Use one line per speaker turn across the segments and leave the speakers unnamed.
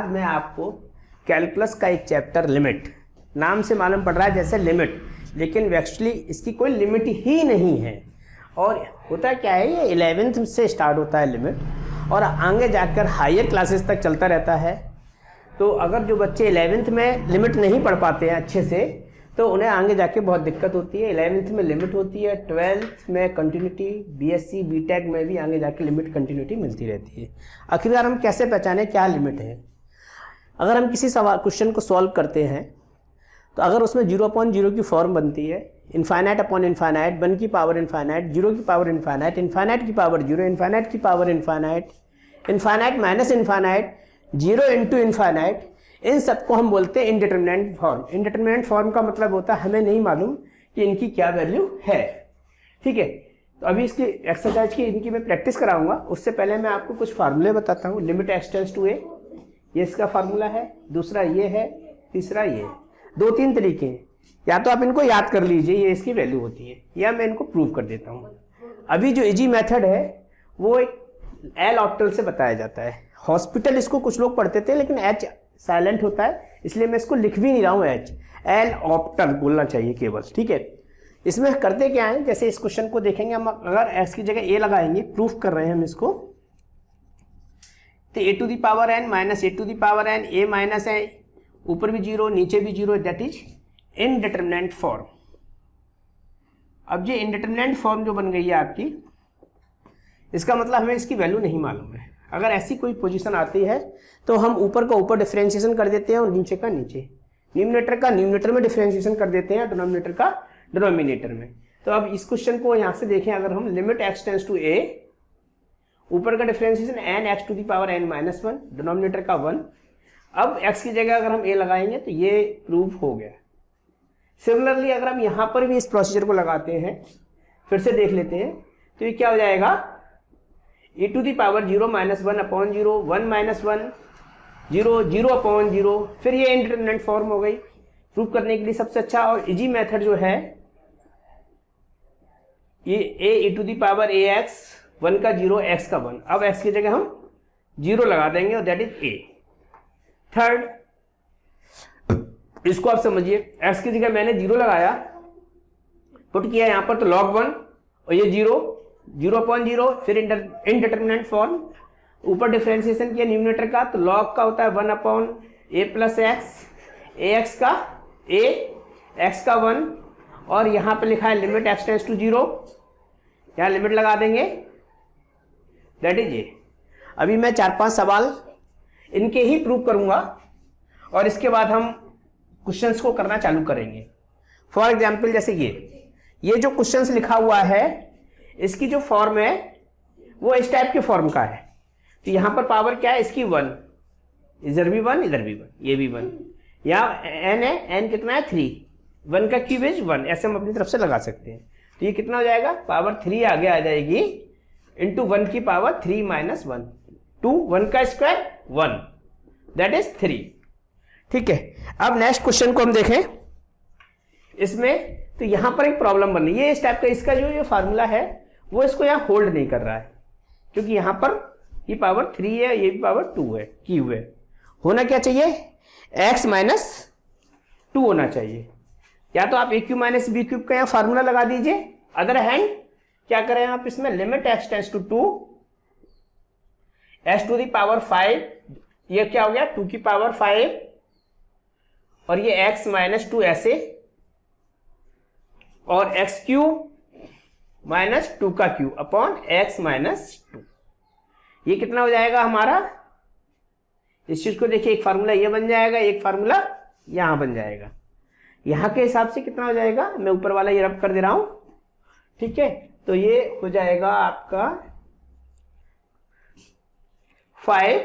बाद में आपको कैलकुलस का एक चैप्टर लिमिट, नाम से मालूम पड़ रहा है जैसे लिमिट, लेकिन एक्चुअली इसकी कोई लिमिट ही नहीं है। और होता क्या है, ये 11th से स्टार्ट होता है लिमिट और आगे जाकर हायर क्लासेस तक चलता रहता है। तो अगर जो बच्चे 11th में लिमिट नहीं पढ़ पाते हैं अच्छे से, तो उन्हें आगे जाके बहुत दिक्कत होती है। 11th में लिमिट होती है, 12th में कंटिन्यूटी, बीएससी बीटेक में भी आगे जाके लिमिट कंटिन्यूटी मिलती रहती है। आखिरकार हम कैसे पहचाने क्या लिमिट है? अगर हम किसी सवाल क्वेश्चन को सॉल्व करते हैं तो अगर उसमें 0/0 की फॉर्म बनती है, इनफाइनाइट अपॉन इनफाइनाइट, 1 की पावर इनफाइनाइट, 0 की पावर इनफाइनाइट, इनफाइनाइट की पावर 0, इनफाइनाइट की power infinite, infinite minus infinite, 0 into infinite, इन सबको हम बोलते हैं इनडिटरमिनेंट फॉर्म। इनडिटरमिनेंट फॉर्म का मतलब होता है हमें नहीं मालूम कि इनकी क्या वैल्यू है। ठीक है, तो अभी इसकी एक्सरसाइज की इनकी मैं प्रैक्टिस कराऊंगा। उससे पहले मैं आपको कुछ फार्मूले बताता हूँ। लिमिट एक्स टेंड्स टू ए, ये इसका फार्मूला है, दूसरा ये है, तीसरा ये। 2-3 तरीके हैं, या तो आप इनको याद कर लीजिए, ये इसकी वैल्यू होती है, या मैं इनको प्रूव कर देता हूँ। अभी जो इजी मेथड है वो एक एल ऑप्टल से बताया जाता है। हॉस्पिटल इसको कुछ लोग पढ़ते थे, लेकिन एच साइलेंट होता है, इसलिए मैं इसको लिख भी नहीं रहा हूँ। एच एल ऑप्टल बोलना चाहिए केवल। ठीक है, इसमें करते क्या है, जैसे इस क्वेश्चन को देखेंगे हम, अगर एक्स की जगह ए लगाएंगे, प्रूफ कर रहे हैं हम इसको, तो a to the power n minus a to the power n, a minus है, ऊपर भी 0 नीचे भी 0, दैट इज इनडिटरमिनेंट फॉर्म। अब ये इनडिटरमिनेंट फॉर्म जो बन गई है आपकी, इसका मतलब हमें इसकी वैल्यू नहीं मालूम है। अगर ऐसी कोई पोजीशन आती है तो हम ऊपर का ऊपर डिफरेंशिएशन कर देते हैं और नीचे का नीचे, न्यूमरेटर का न्यूमरेटर में डिफरेंशिएशन कर देते हैं, डिनोमिनेटर का डिनोमिनेटर में। तो अब इस क्वेश्चन को यहाँ से देखें, अगर हम limit x tends to a, ऊपर का differentiation n x to the power n minus 1, denominator का 1। अब x की जगह अगर हम a लगाएंगे तो ये प्रूफ हो गया। सिमिलरली अगर हम यहाँ पर भी इस प्रोसीजर को लगाते हैं, फिर से देख लेते हैं, तो ये क्या हो जाएगा, e to the power 0 minus 1 upon 0, 1 minus 1, 0, 0 upon 0, फिर ये इंडिटरमिनेंट फॉर्म हो गई। प्रूफ करने के लिए सबसे अच्छा और इजी मेथड जो है ये a e to the power ax, 1 का 0, x का 1। अब x की जगह हम 0 लगा देंगे और दैट इज a। थर्ड, इसको आप समझिए, x की जगह मैंने 0 लगाया, पुट किया यहां पर, तो log 1 और ये 0, 0/0, फिर इनडिटरमिनेंट फॉर्म, ऊपर डिफरेंशिएशन किया न्यूमरेटर का, तो log का होता है 1/a प्लस x, ax का a, x का 1, और यहां पर लिखा है लिमिट x टेंड्स टू 0, यहां लिमिट लगा देंगे, दैट इज a। अभी मैं 4-5 सवाल इनके ही प्रूव करूंगा और इसके बाद हम क्वेश्चंस को करना चालू करेंगे। फॉर एग्जांपल जैसे ये जो क्वेश्चंस लिखा हुआ है, इसकी जो फॉर्म है वो इस टाइप के फॉर्म का है। तो यहां पर पावर क्या है इसकी 1, इधर भी 1, इधर भी 1, ये भी 1, यहाँ n है, n कितना है 3, 1 का क्यूब इज 1, ऐसे हम अपनी तरफ से लगा सकते हैं। तो ये कितना हो जाएगा, पावर 3 आगे आ जाएगी, इंटू 1 की पावर 3 माइनस 1, 2, 1 का स्क्वायर 1, दैट इज 3। ठीक है, अब नेक्स्ट क्वेश्चन को हम देखें। इसमें तो यहां पर एक प्रॉब्लम बन रही है, इस टाइप का इसका जो ये फार्मूला है वो इसको यहां होल्ड नहीं कर रहा है, क्योंकि यहां पर ये पावर 3 है, ये भी पावर 2 है, क्यूब है। होना क्या चाहिए, x माइनस 2 होना चाहिए, या तो आप a cube minus b cube का यहाँ फार्मूला लगा दीजिए। अदर हैंड क्या करें आप, इसमें limit x tends to 2, x to the power 5, ये क्या हो गया 2 की पावर 5, और ये x माइनस 2 ऐसे, और x क्यूब माइनस 2 का क्यूब अपॉन x माइनस 2। ये कितना हो जाएगा हमारा, इस चीज को देखिए, एक फार्मूला ये बन जाएगा, एक फार्मूला यहां बन जाएगा। यहां के हिसाब से कितना हो जाएगा, मैं ऊपर वाला ये रब कर दे रहा हूं। ठीक है, तो ये हो जाएगा आपका 5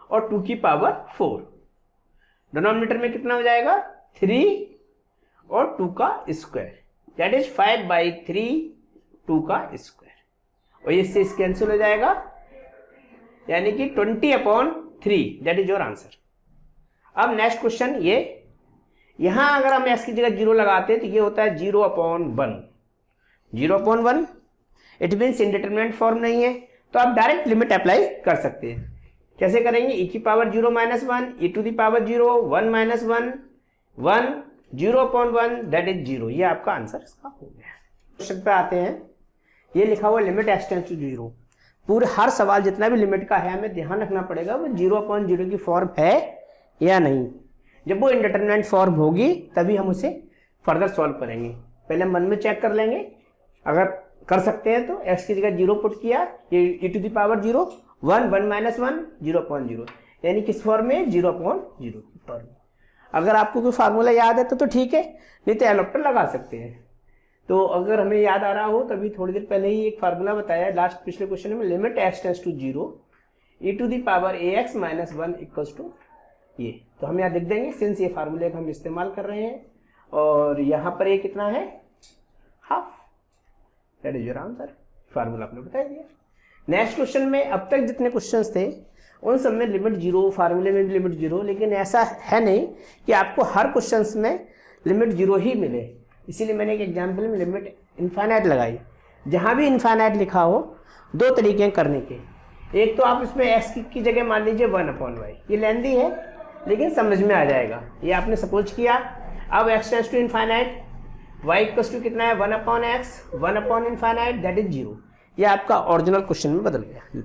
और 2 की पावर 4। डिनोमिनेटर में कितना हो जाएगा 3 और 2 का स्क्वायर, दैट इज 5/3, 2 का स्क्वायर, और इससे कैंसिल हो जाएगा, यानी कि 20/3, दैट इज योर आंसर। अब नेक्स्ट क्वेश्चन, ये यहां अगर हम x की जगह 0 लगाते हैं तो ये होता है 0/1, 0/1, इट मीन्स इनडिटरमिनेंट फॉर्म नहीं है, तो आप डायरेक्ट लिमिट अप्लाई कर सकते हैं। कैसे करेंगे, e की power 0 minus 1, e to the power 0, 1 minus 1, 1, 0/1 that is 0। ये आपका आंसर इसका हो गया। क्वेश्चन पे आते हैं, ये लिखा हुआ लिमिट x टेंड्स टू 0। पूरे हर सवाल जितना भी लिमिट का है हमें ध्यान रखना पड़ेगा वो 0/0 की फॉर्म है या नहीं। जब वो इनडिटरमिनेंट फॉर्म होगी तभी हम उसे फर्दर सॉल्व करेंगे। पहले मन में चेक कर लेंगे, अगर कर सकते हैं तो x की जगह 0 पुट किया, ये e to the power 0, 1, 1 minus 1, 0/0, यानी किस फॉर्म में, 0/0 की फॉर्म। अगर आपको कोई फार्मूला याद है तो ठीक है, नहीं तो एलोप्टर लगा सकते हैं। तो अगर हमें याद आ रहा हो तभी थोड़ी देर पहले ही एक फार्मूला बताया लास्ट पिछले क्वेश्चन में, limit x tends to 0 e to the power ax minus 1 equals to ये। तो हम यहाँ लिख देंगे सिंस ये फार्मूले का हम इस्तेमाल कर रहे हैं, और यहाँ पर ये कितना है, half, that is your answer. Formula आपने बता दिया। नेक्स्ट क्वेश्चन में अब तक जितने क्वेश्चंस थे उन सब में लिमिट 0, फार्मूले में भी लिमिट 0, लेकिन ऐसा है नहीं कि आपको हर क्वेश्चंस में लिमिट 0 ही मिले। इसीलिए मैंने एक एग्जाम्पल में लिमिट इनफाइनाइट लगाई। जहाँ भी इनफाइनाइट लिखा हो दो तरीके हैं करने के, एक तो आप इसमें x की जगह मान लीजिए 1/y, ये लेंदी है लेकिन समझ में आ जाएगा। ये आपने सपोज किया, अब x tends to infinite, y equals to कितना है, 1/x, 1/इनफाइनाइट दैट इज 0। ये आपका ओरिजिनल क्वेश्चन में बदल गया।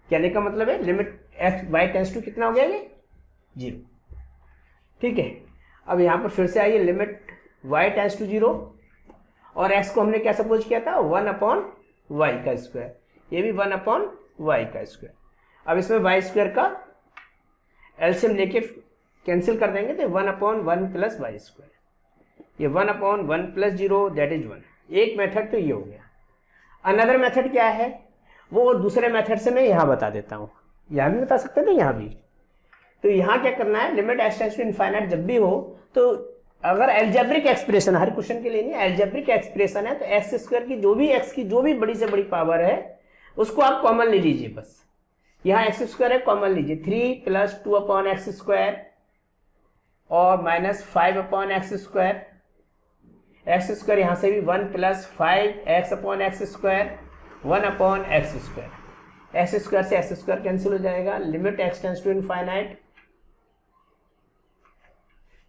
कहने का मतलब है लिमिट y टेंड्स टू कितना हो गया, ये 0। ठीक है, अब यहाँ पर फिर से आइए, लिमिट y टेंड्स टू 0 और x को हमने क्या सपोज किया था, 1/y का स्क्वायर, ये भी 1/y का स्क्वायर। अब इसमें y स्क्वायर का एलसीएम लेके कैंसिल कर देंगे तो 1/1 प्लस y स्क्वायर, ये 1/1 प्लस 0 दैट इज 1। एक मेथड तो ये हो गया। अनदर मेथड क्या है, वो दूसरे मेथड से मैं यहाँ बता देता हूँ, यहाँ भी बता सकते थे, यहाँ भी। तो यहाँ क्या करना है, limit x tends to infinite जब भी हो तो अगर एल्जेब्रिक एक्सप्रेशन, हर क्वेश्चन के लिए नहीं, एल्जेब्रिक एक्सप्रेशन है तो एक्स स्क्वायर की जो भी बड़ी से बड़ी पावर है उसको आप कॉमन ले लीजिए। बस यहाँ एक्स स्क्वायर है, कॉमन लीजिए, 3 प्लस 2/x स्क्वायर और minus 5/x square. X square यहाँ से भी 1 plus 5x/x square, 1/x square. X square से एक्स स्क्वायर कैंसिल हो जाएगा। Limit x tends to infinite,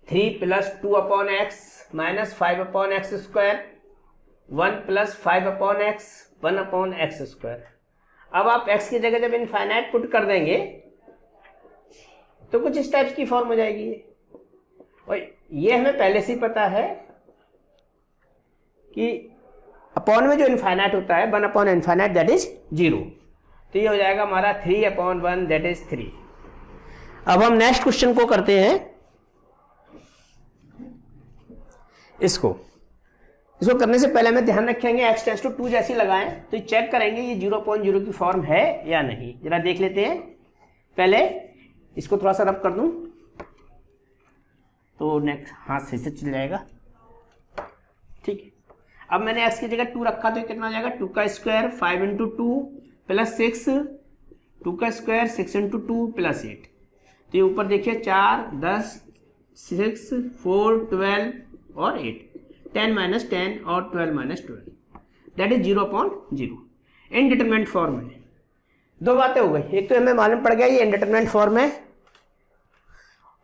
3 plus 2/x minus 5/x square, 1 plus 5/x, 1/x square. अब आप x की जगह जब इनफाइनाइट पुट कर देंगे तो कुछ इस टाइप की फॉर्म हो जाएगी। और ये हमें पहले से ही पता है कि अपॉन में जो इनफाइनाइट होता है 1/इनफाइनाइट दैट इज 0। तो ये हो जाएगा हमारा 3/1 दैट इज 3। अब हम नेक्स्ट क्वेश्चन को करते हैं, इसको करने से पहले हमें ध्यान रखेंगे x टेंड्स टू 2 जैसी लगाएं तो चेक करेंगे ये 0/0 की फॉर्म है या नहीं। जरा देख लेते हैं। पहले इसको थोड़ा सा रब कर दूं तो नेक्स्ट हाथ सही से चल जाएगा। ठीक है, अब मैंने x की जगह 2 रखा तो कितना हो जाएगा, 2 का स्क्वायर 5 इंटू 2 प्लस 6, 2 का स्क्वायर 6 इंटू 2 प्लस 8। तो ये ऊपर देखिए 4, 10, 6, 4, 12 और 8, 10 माइनस 10 और 12 माइनस 12 दैट इज 0/0। इनडिटरमिनेंट फॉर्म है। दो बातें हो गई, एक तो हमें मालूम पड़ गया ये इनडिटरमिनेंट फॉर्म है,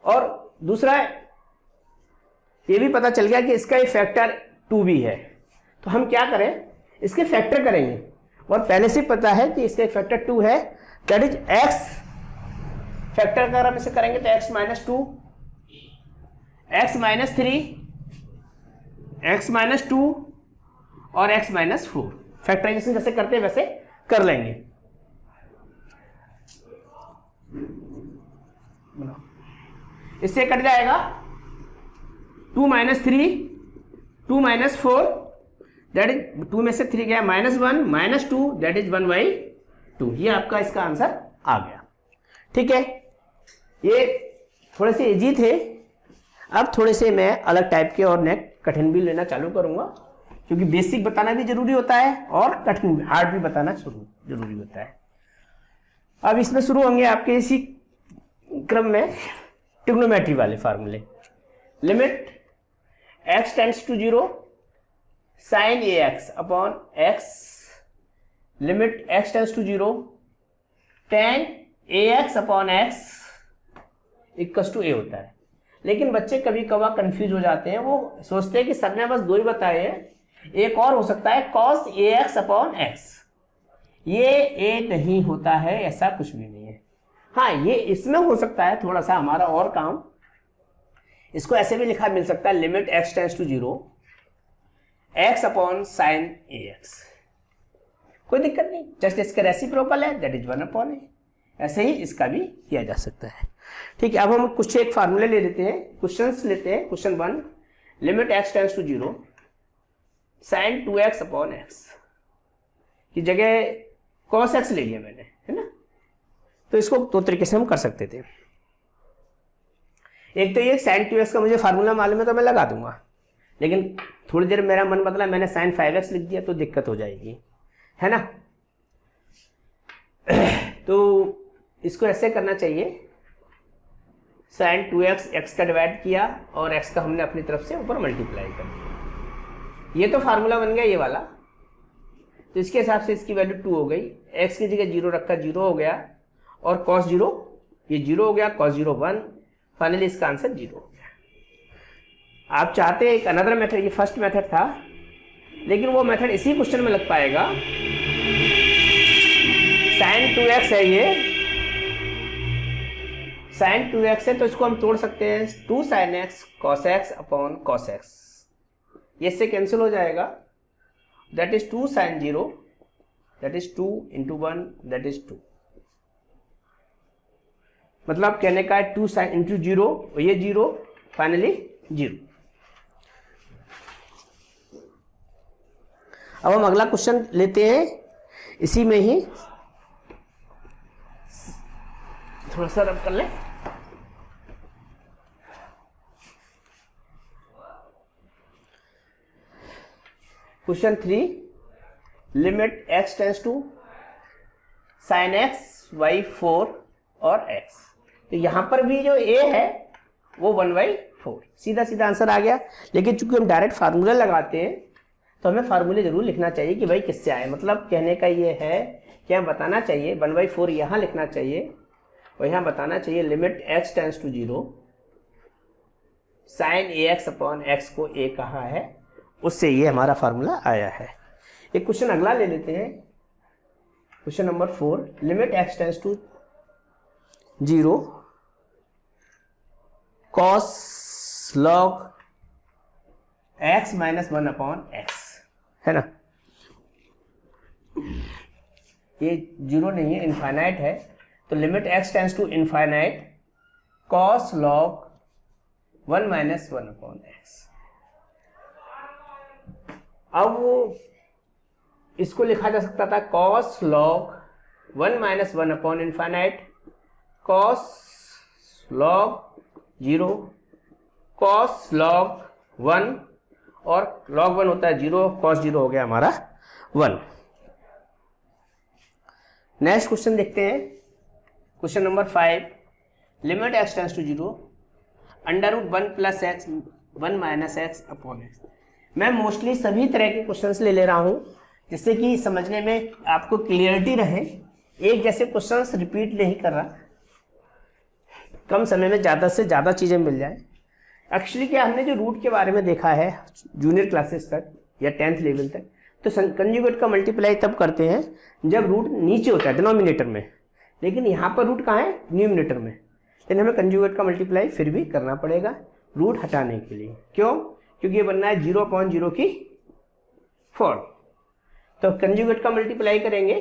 और दूसरा ये भी पता चल गया कि इसका फैक्टर 2 भी है। तो हम क्या करें, इसके फैक्टर करेंगे, और पहले से पता है कि इसका फैक्टर 2 है दैट इज x। फैक्टर अगर हम इसे करेंगे तो x minus 2, x minus 3, x minus 2 और x माइनस 4। फैक्टराइजेशन जैसे करते हैं वैसे कर लेंगे। इससे कट जाएगा 2 माइनस 3, 2 माइनस 4 दैट इज 2 में से 3 गया -1 माइनस 2 दैट इज 1/2। ये आपका इसका आंसर आ गया। ठीक है, ये थोड़े से इजी थे। अब थोड़े से मैं अलग टाइप के और नेक्स्ट कठिन भी लेना चालू करूंगा, क्योंकि बेसिक बताना भी जरूरी होता है और कठिन हार्ड भी बताना जरूरी होता है। अब इसमें शुरू होंगे आपके इसी क्रम में ट्रिग्नोमेट्री वाले फार्मूले। Limit x tends to 0 sin ax upon x, limit x tends to 0 tan ax upon x equal to a होता है। लेकिन बच्चे कभी कभार कंफ्यूज हो जाते हैं, वो सोचते हैं कि सर ने बस दो ही बताए हैं, एक और हो सकता है cos ax अपॉन एक्स। ये a नहीं होता है, ऐसा कुछ भी नहीं है। हाँ, ये इसमें हो सकता है थोड़ा सा हमारा और काम, इसको ऐसे भी लिखा मिल सकता है limit x tends to 0 x upon sine ax, कोई दिक्कत नहीं, जस्ट इसका रेसिप्रोकल है, दैट इज 1 अपॉन ए। ऐसे ही इसका भी किया जा सकता है। ठीक है, अब हम कुछ एक फार्मूले ले लेते हैं, क्वेश्चंस लेते हैं। Question 1, limit x tends to 0 sine 2x upon x की जगह cos x ले लिया मैंने, है ना। तो इसको दो तरीके से हम कर सकते थे। एक तो ये sin 2x का मुझे फार्मूला मालूम है तो मैं लगा दूंगा, लेकिन थोड़ी देर मेरा मन बदला, मैंने sin 5x लिख दिया तो दिक्कत हो जाएगी, है ना। तो इसको ऐसे करना चाहिए, sin 2x x का डिवाइड किया और x का हमने अपनी तरफ से ऊपर मल्टीप्लाई कर दिया। ये तो फार्मूला बन गया ये वाला। तो इसके हिसाब से इसकी वैल्यू 2 हो गई, x की जगह 0 रखा 0 हो गया, और cos 0 ये 0 हो गया, cos 0 1, फाइनली इसका आंसर 0 हो गया। आप चाहते हैं एक अनदर मेथड, ये फर्स्ट मेथड था, लेकिन वो मेथड इसी क्वेश्चन में लग पाएगा। sin 2x है, ये sin 2x है, तो इसको हम तोड़ सकते हैं 2 sin x cos x upon cos x, ये इससे कैंसिल हो जाएगा, that is 2 sin 0, that is 2 into 1, that is 2। मतलब कहने का है 2 sin इंटू 0, ये 0, फाइनली 0। अब हम अगला क्वेश्चन लेते हैं, इसी में ही थोड़ा सा रब कर ले। Question 3, limit x tends to sin x by 4 और x। तो यहां पर भी जो a है वो 1/4, सीधा सीधा आंसर आ गया। लेकिन चूंकि हम डायरेक्ट फार्मूला लगाते हैं तो हमें फार्मूले जरूर लिखना चाहिए कि भाई किससे आए। मतलब कहने का ये है कि हमें बताना चाहिए 1/4 यहाँ लिखना चाहिए, और यहाँ बताना चाहिए limit x tends to 0 sine ax upon x को a कहा है, उससे ये हमारा फार्मूला आया है। एक क्वेश्चन अगला ले लेते हैं, question number 4, limit x tends to 0 cos log x minus 1 upon x, है ना। ये 0 नहीं है, इनफाइनाइट है, तो limit x tends to infinite cos log 1 minus 1 upon x। अब वो इसको लिखा जा सकता था cos log 1 minus 1 upon infinite cos log 0 cos log 1, और log 1 होता है 0, cos 0 हो गया हमारा 1। नेक्स्ट क्वेश्चन देखते हैं, question number 5, limit x tends to 0 under root 1 plus x 1 minus x upon x. मैं मोस्टली सभी तरह के क्वेश्चंस ले रहा हूं जिससे कि समझने में आपको क्लियरिटी रहे, एक जैसे क्वेश्चंस रिपीट नहीं कर रहा, कम समय में ज़्यादा से ज़्यादा चीज़ें मिल जाए। एक्चुअली क्या हमने जो रूट के बारे में देखा है जूनियर क्लासेस तक या 10th लेवल तक, तो कंजुगेट का मल्टीप्लाई तब करते हैं जब रूट नीचे होता है डिनोमिनेटर में, लेकिन यहाँ पर रूट कहाँ है, न्यूमिनेटर में। लेकिन हमें कंजुगेट का मल्टीप्लाई फिर भी करना पड़ेगा रूट हटाने के लिए। क्यों? क्योंकि ये बनना है 0/0 की 4। तो कंजुगेट का मल्टीप्लाई करेंगे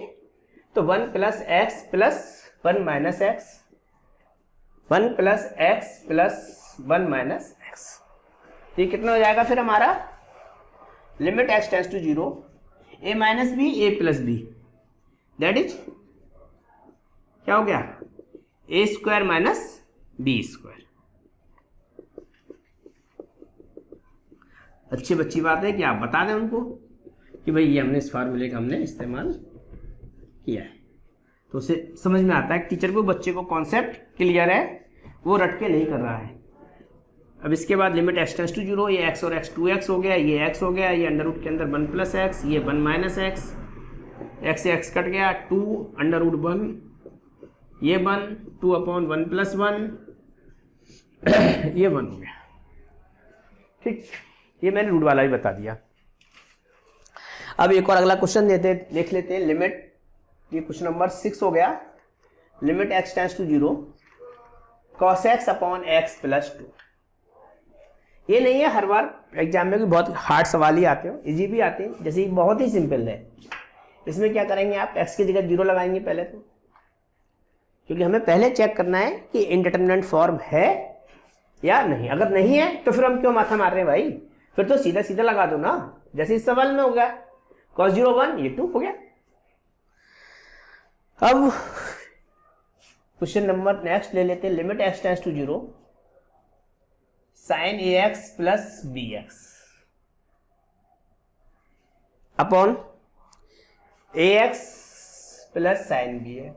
तो 1 plus x plus 1 minus x, 1 plus x plus 1 minus x, ये कितना हो जाएगा फिर हमारा limit x tends to 0 a minus b a plus b, that is क्या हो गया a square minus b square. अच्छी बच्ची बात है कि आप बता दें उनको कि भाई ये हमने इस फार्मूले का हमने इस्तेमाल किया है, तो उसे समझ में आता है। टीचर को बच्चे को कॉन्सेप्ट क्लियर है, वो रट के नहीं कर रहा है। अब इसके बाद लिमिट x टेंड्स टू 0, ये x और x 2x हो गया, ये x हो गया, ये अंडर रूट के अंदर 1 प्लस एक्स, ये 1 माइनस एक्स, x से x कट गया 2 अंडर रूट 1, ये 1, 2/1+1 ये 1 हो गया। ठीक, ये मैंने रूट वाला भी बता दिया। अब एक और अगला क्वेश्चन देख लेते हैं। लिमिट, ये क्वेश्चन नंबर 6 हो गया। Limit x tends to 0 cos x upon x plus 2। ये नहीं है हर बार एग्जाम में भी बहुत हार्ड सवाल ही आते हो, इजी भी आते हैं, जैसे बहुत ही सिंपल है। इसमें क्या करेंगे आप, x की जगह 0 लगाएंगे पहले तो, क्योंकि हमें पहले चेक करना है कि इनडिटरमिनेंट फॉर्म है या नहीं। अगर नहीं है तो फिर हम क्यों माथा मार रहे हैं भाई, फिर तो सीधा सीधा लगा दो ना, जैसे इस सवाल में हो गया cos 0 1, ये 2 हो गया। अब क्वेश्चन नंबर नेक्स्ट ले लेते हैं। Limit x tends to 0 sin ax plus bx upon ax plus sin bx।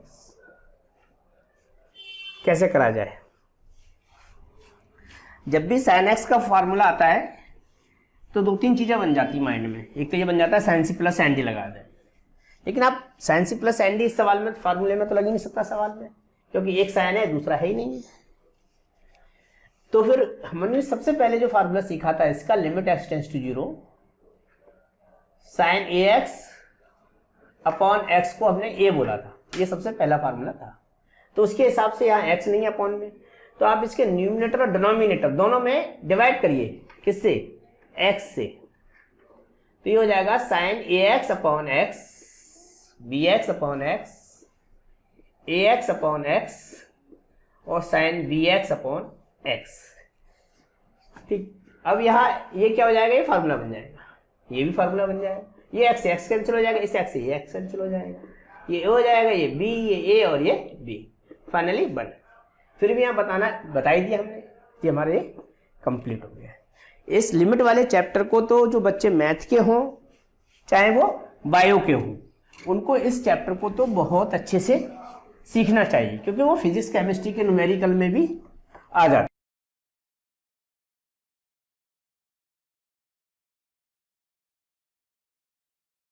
कैसे करा जाए? जब भी sin x का फॉर्मूला आता है तो 2-3 चीजें बन जाती माइंड में। एक तो ये बन जाता है sin c plus sin d लगा दें, लेकिन आप sin c plus sin d इस सवाल में फार्मूले में तो लग ही नहीं सकता सवाल में, क्योंकि एक sin है दूसरा है ही नहीं। तो फिर हमने सबसे पहले जो फार्मूला सीखा था इसका, limit x tends to 0 sin ax upon x को हमने a बोला था, ये सबसे पहला फार्मूला था। तो उसके हिसाब से यहाँ x नहीं है अपॉन में, तो आप इसके न्यूमिनेटर और डिनोमिनेटर दोनों में डिवाइड करिए। किससे? x से। तो ये हो जाएगा sin ax upon x, bx upon x, ax upon x और sin bx अपॉन x। ठीक, अब यहाँ ये क्या हो जाएगा, ये फार्मूला बन जाएगा, ये भी फार्मूला बन जाएगा। ये x कैंसिल हो जाएगा, इस x से ये x कैंसिल हो जाएगा, ये हो जाएगा, ये b, ये a और ये b, फाइनली 1। फिर भी यहाँ बता ही दिया हमने कि हमारे ये कंप्लीट हो गया। इस लिमिट वाले चैप्टर को तो जो बच्चे मैथ के हों चाहे वो बायो के हों, उनको इस चैप्टर को तो बहुत अच्छे से सीखना चाहिए, क्योंकि वो फिजिक्स केमिस्ट्री के न्यूमेरिकल में भी आ जाता है।